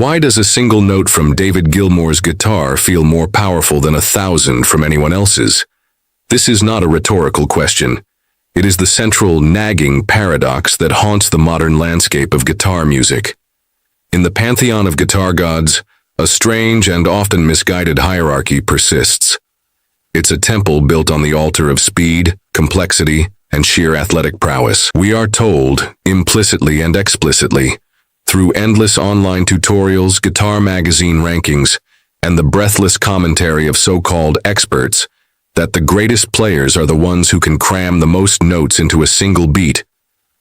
Why does a single note from David Gilmour's guitar feel more powerful than 1,000 from anyone else's? This is not a rhetorical question. It is the central, nagging paradox that haunts the modern landscape of guitar music. In the pantheon of guitar gods, a strange and often misguided hierarchy persists. It's a temple built on the altar of speed, complexity, and sheer athletic prowess. We are told, implicitly and explicitly, through endless online tutorials, guitar magazine rankings, and the breathless commentary of so-called experts, that the greatest players are the ones who can cram the most notes into a single beat,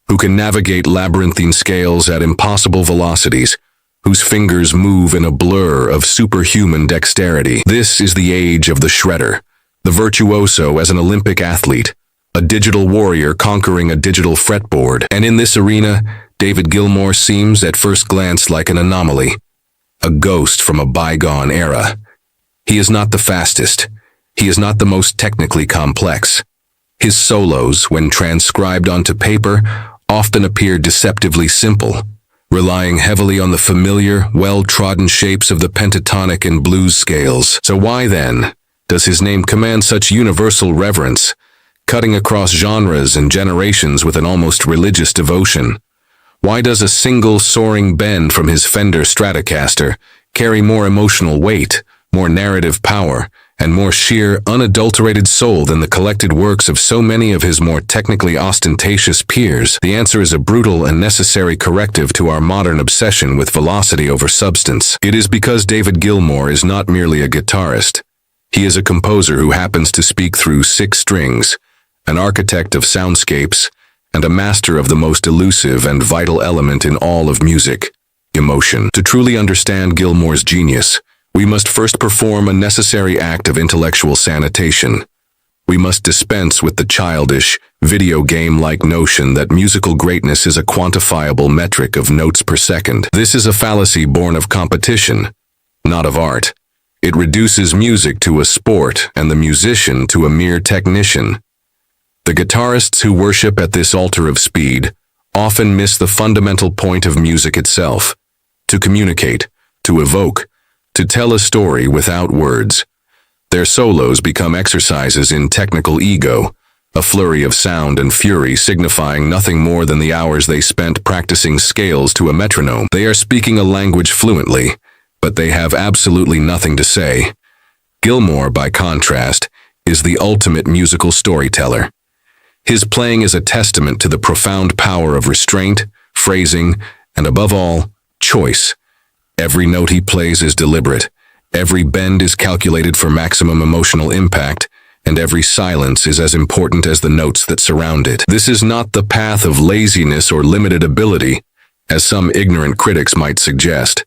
who can navigate labyrinthine scales at impossible velocities, whose fingers move in a blur of superhuman dexterity. This is the age of the shredder, the virtuoso as an Olympic athlete, a digital warrior conquering a digital fretboard. And in this arena, David Gilmour seems at first glance like an anomaly, a ghost from a bygone era. He is not the fastest. He is not the most technically complex. His solos, when transcribed onto paper, often appear deceptively simple, relying heavily on the familiar, well-trodden shapes of the pentatonic and blues scales. So why, then, does his name command such universal reverence, cutting across genres and generations with an almost religious devotion? Why does a single soaring bend from his Fender Stratocaster carry more emotional weight, more narrative power, and more sheer, unadulterated soul than the collected works of so many of his more technically ostentatious peers? The answer is a brutal and necessary corrective to our modern obsession with velocity over substance. It is because David Gilmour is not merely a guitarist. He is a composer who happens to speak through 6 strings, an architect of soundscapes, and a master of the most elusive and vital element in all of music, emotion. To truly understand Gilmour's genius, we must first perform a necessary act of intellectual sanitation. We must dispense with the childish, video game-like notion that musical greatness is a quantifiable metric of notes per second. This is a fallacy born of competition, not of art. It reduces music to a sport and the musician to a mere technician. The guitarists who worship at this altar of speed often miss the fundamental point of music itself: to communicate, to evoke, to tell a story without words. Their solos become exercises in technical ego, a flurry of sound and fury signifying nothing more than the hours they spent practicing scales to a metronome. They are speaking a language fluently, but they have absolutely nothing to say. Gilmour, by contrast, is the ultimate musical storyteller. His playing is a testament to the profound power of restraint, phrasing, and above all, choice. Every note he plays is deliberate, every bend is calculated for maximum emotional impact, and every silence is as important as the notes that surround it. This is not the path of laziness or limited ability, as some ignorant critics might suggest.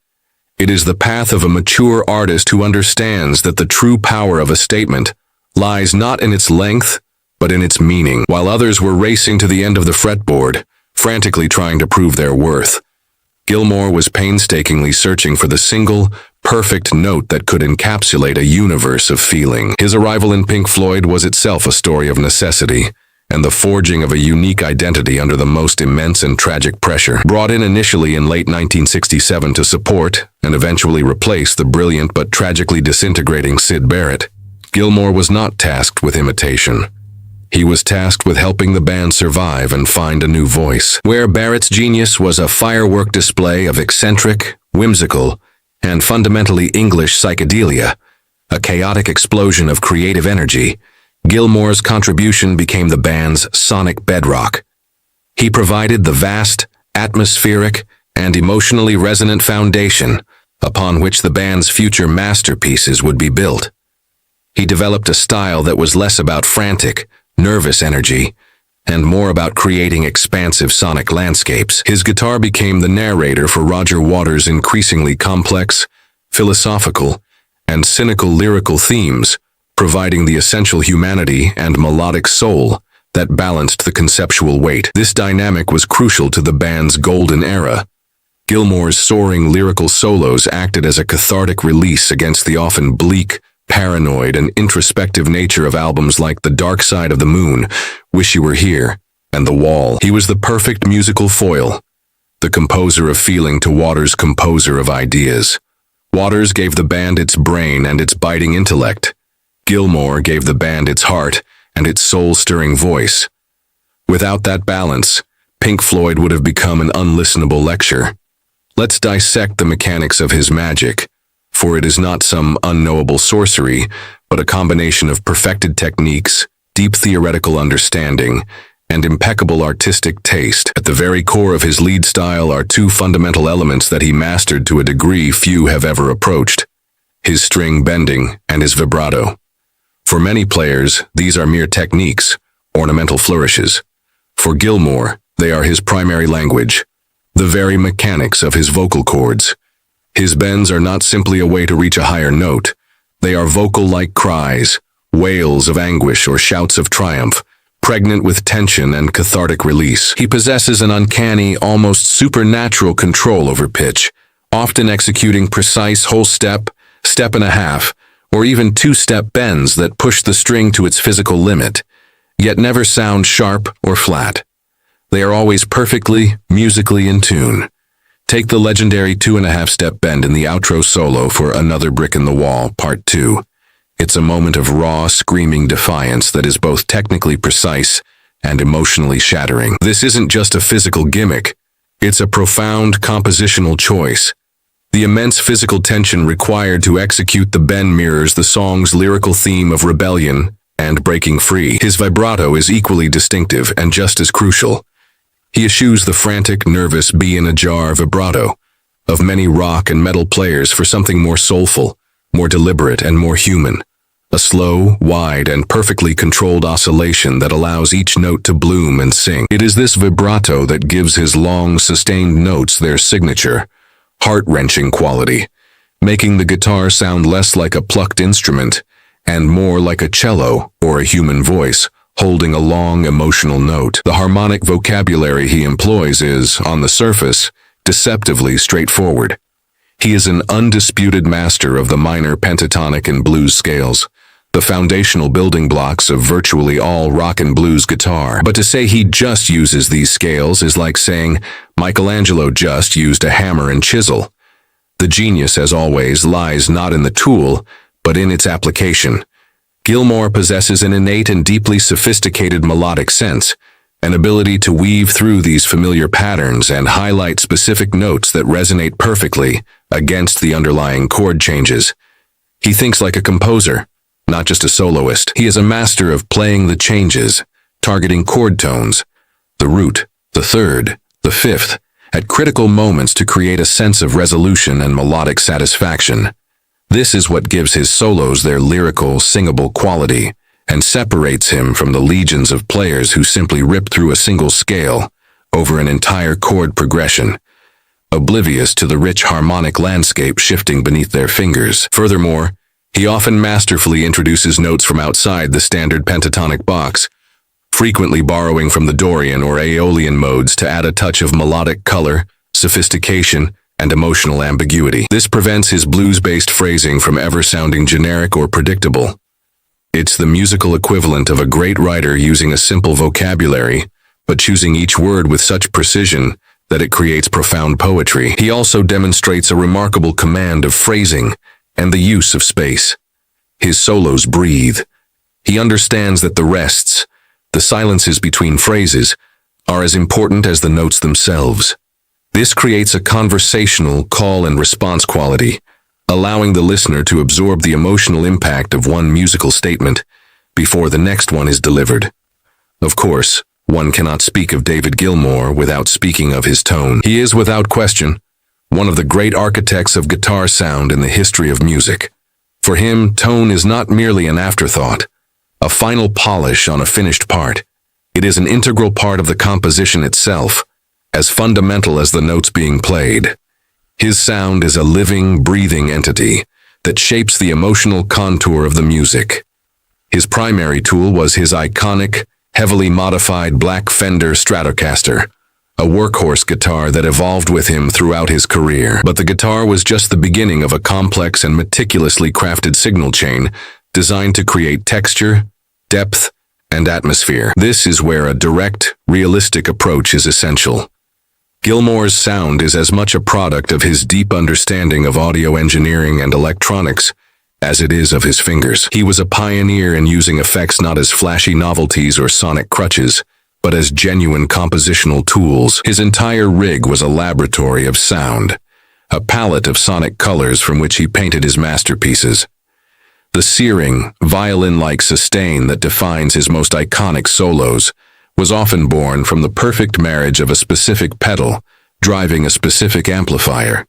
It is the path of a mature artist who understands that the true power of a statement lies not in its length, but in its meaning. While others were racing to the end of the fretboard, frantically trying to prove their worth, Gilmour was painstakingly searching for the single, perfect note that could encapsulate a universe of feeling. His arrival in Pink Floyd was itself a story of necessity, and the forging of a unique identity under the most immense and tragic pressure. Brought in initially in late 1967 to support, and eventually replace the brilliant but tragically disintegrating Syd Barrett, Gilmour was not tasked with imitation. He was tasked with helping the band survive and find a new voice. Where Barrett's genius was a firework display of eccentric, whimsical, and fundamentally English psychedelia, a chaotic explosion of creative energy, Gilmour's contribution became the band's sonic bedrock. He provided the vast, atmospheric, and emotionally resonant foundation upon which the band's future masterpieces would be built. He developed a style that was less about frantic, nervous energy, and more about creating expansive sonic landscapes. His guitar became the narrator for Roger Waters' increasingly complex, philosophical, and cynical lyrical themes, providing the essential humanity and melodic soul that balanced the conceptual weight. This dynamic was crucial to the band's golden era. Gilmour's soaring lyrical solos acted as a cathartic release against the often bleak, paranoid, and introspective nature of albums like The Dark Side of the Moon, Wish You Were Here, and The Wall. He was the perfect musical foil, the composer of feeling to Waters' composer of ideas. Waters gave the band its brain and its biting intellect. Gilmour gave the band its heart and its soul-stirring voice. Without that balance, Pink Floyd would have become an unlistenable lecture. Let's dissect the mechanics of his magic, for it is not some unknowable sorcery, but a combination of perfected techniques, deep theoretical understanding, and impeccable artistic taste. At the very core of his lead style are two fundamental elements that he mastered to a degree few have ever approached: his string bending and his vibrato. For many players, these are mere techniques, ornamental flourishes. For Gilmour, they are his primary language, the very mechanics of his vocal cords. His bends are not simply a way to reach a higher note. They are vocal-like cries, wails of anguish or shouts of triumph, pregnant with tension and cathartic release. He possesses an uncanny, almost supernatural control over pitch, often executing precise whole step, step and a half, or even two-step bends that push the string to its physical limit, yet never sound sharp or flat. They are always perfectly, musically in tune. Take the legendary 2.5-step bend in the outro solo for Another Brick in the Wall, Part 2. It's a moment of raw, screaming defiance that is both technically precise and emotionally shattering. This isn't just a physical gimmick. It's a profound compositional choice. The immense physical tension required to execute the bend mirrors the song's lyrical theme of rebellion and breaking free. His vibrato is equally distinctive and just as crucial. He eschews the frantic, nervous, bee-in-a-jar vibrato of many rock and metal players for something more soulful, more deliberate, and more human. A slow, wide, and perfectly controlled oscillation that allows each note to bloom and sing. It is this vibrato that gives his long, sustained notes their signature, heart-wrenching quality, making the guitar sound less like a plucked instrument and more like a cello or a human voice, holding a long, emotional note. The harmonic vocabulary he employs is, on the surface, deceptively straightforward. He is an undisputed master of the minor pentatonic and blues scales, the foundational building blocks of virtually all rock and blues guitar. But to say he just uses these scales is like saying Michelangelo just used a hammer and chisel. The genius, as always, lies not in the tool, but in its application. Gilmour possesses an innate and deeply sophisticated melodic sense, an ability to weave through these familiar patterns and highlight specific notes that resonate perfectly against the underlying chord changes. He thinks like a composer, not just a soloist. He is a master of playing the changes, targeting chord tones, the root, the third, the fifth, at critical moments to create a sense of resolution and melodic satisfaction. This is what gives his solos their lyrical, singable quality and separates him from the legions of players who simply rip through a single scale over an entire chord progression, oblivious to the rich harmonic landscape shifting beneath their fingers. Furthermore, he often masterfully introduces notes from outside the standard pentatonic box, frequently borrowing from the Dorian or Aeolian modes to add a touch of melodic color, sophistication, and emotional ambiguity. This prevents his blues-based phrasing from ever sounding generic or predictable. It's the musical equivalent of a great writer using a simple vocabulary, but choosing each word with such precision that it creates profound poetry. He also demonstrates a remarkable command of phrasing and the use of space. His solos breathe. He understands that the rests, the silences between phrases, are as important as the notes themselves. This creates a conversational call and response quality, allowing the listener to absorb the emotional impact of one musical statement before the next one is delivered. Of course, one cannot speak of David Gilmour without speaking of his tone. He is, without question, one of the great architects of guitar sound in the history of music. For him, tone is not merely an afterthought, a final polish on a finished part. It is an integral part of the composition itself, as fundamental as the notes being played. His sound is a living, breathing entity that shapes the emotional contour of the music. His primary tool was his iconic, heavily modified black Fender Stratocaster, a workhorse guitar that evolved with him throughout his career. But the guitar was just the beginning of a complex and meticulously crafted signal chain designed to create texture, depth, and atmosphere. This is where a direct, realistic approach is essential. Gilmour's sound is as much a product of his deep understanding of audio engineering and electronics as it is of his fingers. He was a pioneer in using effects not as flashy novelties or sonic crutches, but as genuine compositional tools. His entire rig was a laboratory of sound, a palette of sonic colors from which he painted his masterpieces. The searing, violin-like sustain that defines his most iconic solos was often born from the perfect marriage of a specific pedal driving a specific amplifier.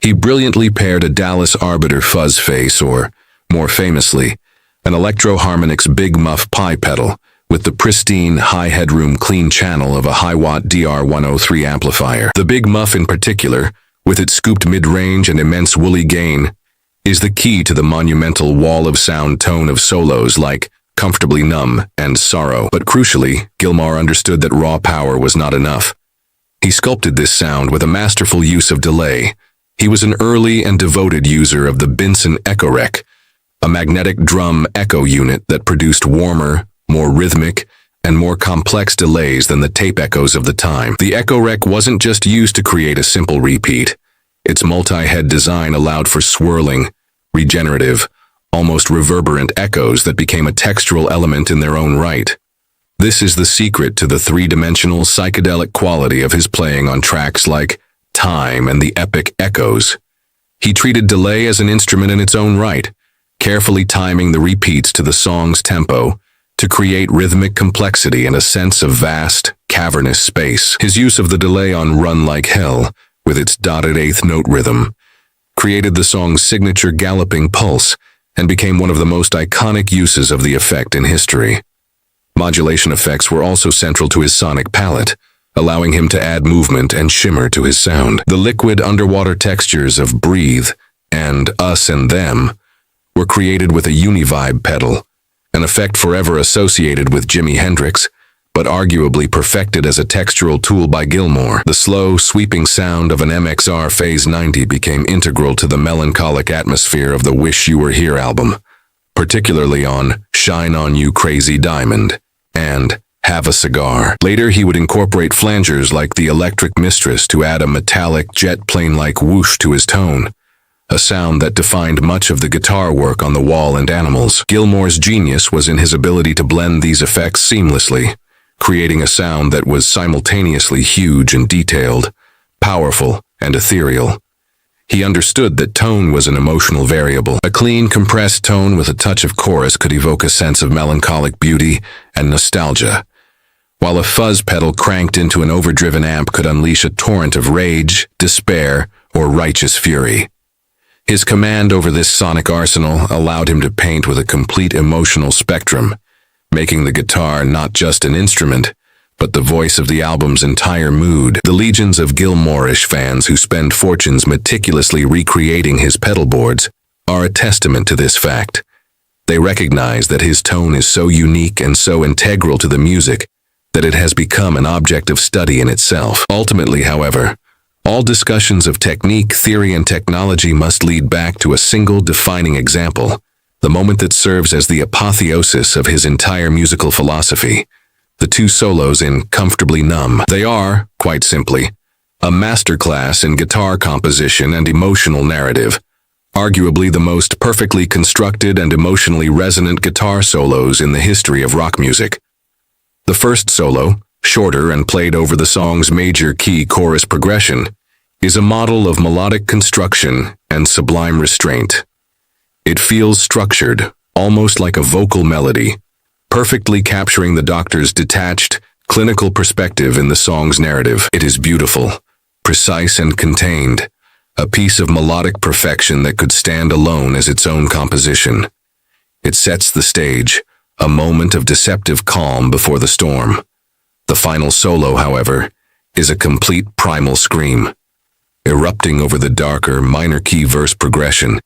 He brilliantly paired a Dallas Arbiter fuzz face, or, more famously, an Electro-Harmonix Big Muff Pi pedal with the pristine, high-headroom clean channel of a Hiwatt DR103 amplifier. The Big Muff in particular, with its scooped mid-range and immense woolly gain, is the key to the monumental wall of sound tone of solos like Comfortably Numb and Sorrow. But crucially, Gilmour understood that raw power was not enough. He sculpted this sound with a masterful use of delay. He was an early and devoted user of the Binson Echorec, a magnetic drum echo unit that produced warmer, more rhythmic, and more complex delays than the tape echoes of the time. The Echorec wasn't just used to create a simple repeat. Its multi-head design allowed for swirling, regenerative, almost reverberant echoes that became a textural element in their own right. This is the secret to the three-dimensional psychedelic quality of his playing on tracks like Time and the epic Echoes. He treated delay as an instrument in its own right, carefully timing the repeats to the song's tempo to create rhythmic complexity and a sense of vast, cavernous space. His use of the delay on Run Like Hell, with its dotted eighth note rhythm, created the song's signature galloping pulse and became one of the most iconic uses of the effect in history. Modulation effects were also central to his sonic palette, allowing him to add movement and shimmer to his sound. The liquid underwater textures of Breathe and Us and Them were created with a univibe pedal, an effect forever associated with Jimi Hendrix, but arguably perfected as a textural tool by Gilmour. The slow, sweeping sound of an MXR Phase 90 became integral to the melancholic atmosphere of the Wish You Were Here album, particularly on Shine On You Crazy Diamond and Have a Cigar. Later, he would incorporate flangers like the Electric Mistress to add a metallic, jet plane-like whoosh to his tone, a sound that defined much of the guitar work on The Wall and Animals. Gilmour's genius was in his ability to blend these effects seamlessly, creating a sound that was simultaneously huge and detailed, powerful and ethereal. He understood that tone was an emotional variable. A clean, compressed tone with a touch of chorus could evoke a sense of melancholic beauty and nostalgia, while a fuzz pedal cranked into an overdriven amp could unleash a torrent of rage, despair, or righteous fury. His command over this sonic arsenal allowed him to paint with a complete emotional spectrum, making the guitar not just an instrument, but the voice of the album's entire mood. The legions of Gilmourish fans who spend fortunes meticulously recreating his pedal boards are a testament to this fact. They recognize that his tone is so unique and so integral to the music that it has become an object of study in itself. Ultimately, however, all discussions of technique, theory, and technology must lead back to a single defining example, the moment that serves as the apotheosis of his entire musical philosophy, the two solos in Comfortably Numb. They are, quite simply, a masterclass in guitar composition and emotional narrative, arguably the most perfectly constructed and emotionally resonant guitar solos in the history of rock music. The first solo, shorter and played over the song's major key chorus progression, is a model of melodic construction and sublime restraint. It feels structured, almost like a vocal melody, perfectly capturing the Doctor's detached, clinical perspective in the song's narrative. It is beautiful, precise and contained, a piece of melodic perfection that could stand alone as its own composition. It sets the stage, a moment of deceptive calm before the storm. The final solo, however, is a complete primal scream. Erupting over the darker, minor key verse progression,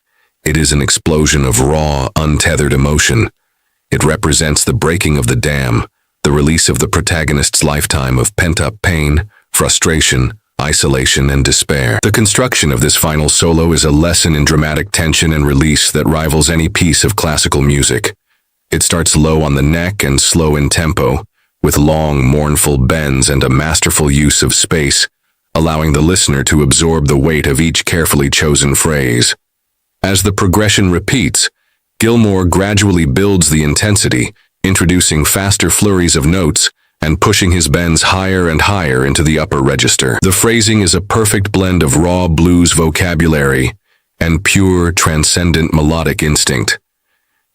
it is an explosion of raw, untethered emotion. It represents the breaking of the dam, the release of the protagonist's lifetime of pent-up pain, frustration, isolation, and despair. The construction of this final solo is a lesson in dramatic tension and release that rivals any piece of classical music. It starts low on the neck and slow in tempo, with long, mournful bends and a masterful use of space, allowing the listener to absorb the weight of each carefully chosen phrase. As the progression repeats, Gilmour gradually builds the intensity, introducing faster flurries of notes and pushing his bends higher and higher into the upper register. The phrasing is a perfect blend of raw blues vocabulary and pure, transcendent melodic instinct.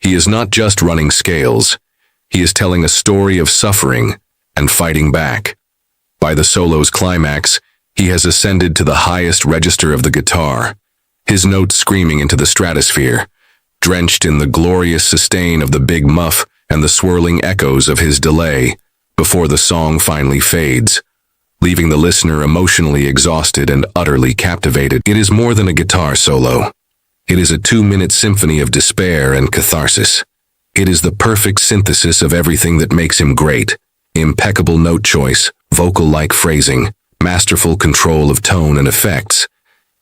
He is not just running scales, he is telling a story of suffering and fighting back. By the solo's climax, he has ascended to the highest register of the guitar, his notes screaming into the stratosphere, drenched in the glorious sustain of the Big Muff and the swirling echoes of his delay, before the song finally fades, leaving the listener emotionally exhausted and utterly captivated. It is more than a guitar solo. It is a 2-minute symphony of despair and catharsis. It is the perfect synthesis of everything that makes him great: impeccable note choice, vocal-like phrasing, masterful control of tone and effects,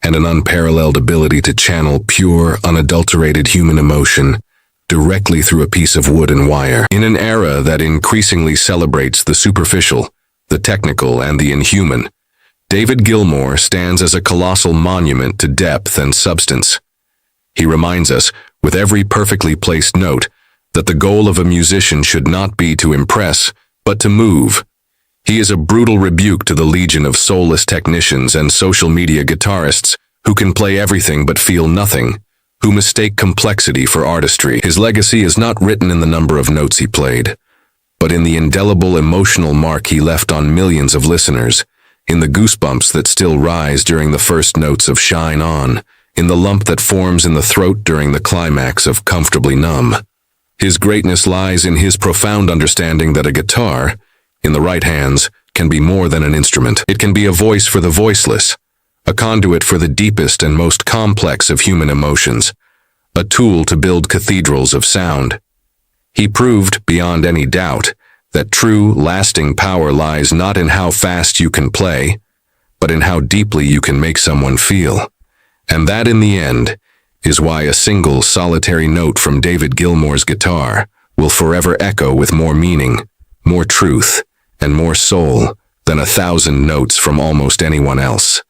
and an unparalleled ability to channel pure, unadulterated human emotion directly through a piece of wood and wire. In an era that increasingly celebrates the superficial, the technical, and the inhuman, David Gilmour stands as a colossal monument to depth and substance. He reminds us, with every perfectly placed note, that the goal of a musician should not be to impress, but to move. He is a brutal rebuke to the legion of soulless technicians and social media guitarists who can play everything but feel nothing, who mistake complexity for artistry. His legacy is not written in the number of notes he played, but in the indelible emotional mark he left on millions of listeners, in the goosebumps that still rise during the first notes of Shine On, in the lump that forms in the throat during the climax of Comfortably Numb. His greatness lies in his profound understanding that a guitar, in the right hands, can be more than an instrument. It can be a voice for the voiceless, a conduit for the deepest and most complex of human emotions, a tool to build cathedrals of sound. He proved, beyond any doubt, that true, lasting power lies not in how fast you can play, but in how deeply you can make someone feel. And that, in the end, is why a single, solitary note from David Gilmour's guitar will forever echo with more meaning, more truth, and more soul than 1,000 notes from almost anyone else.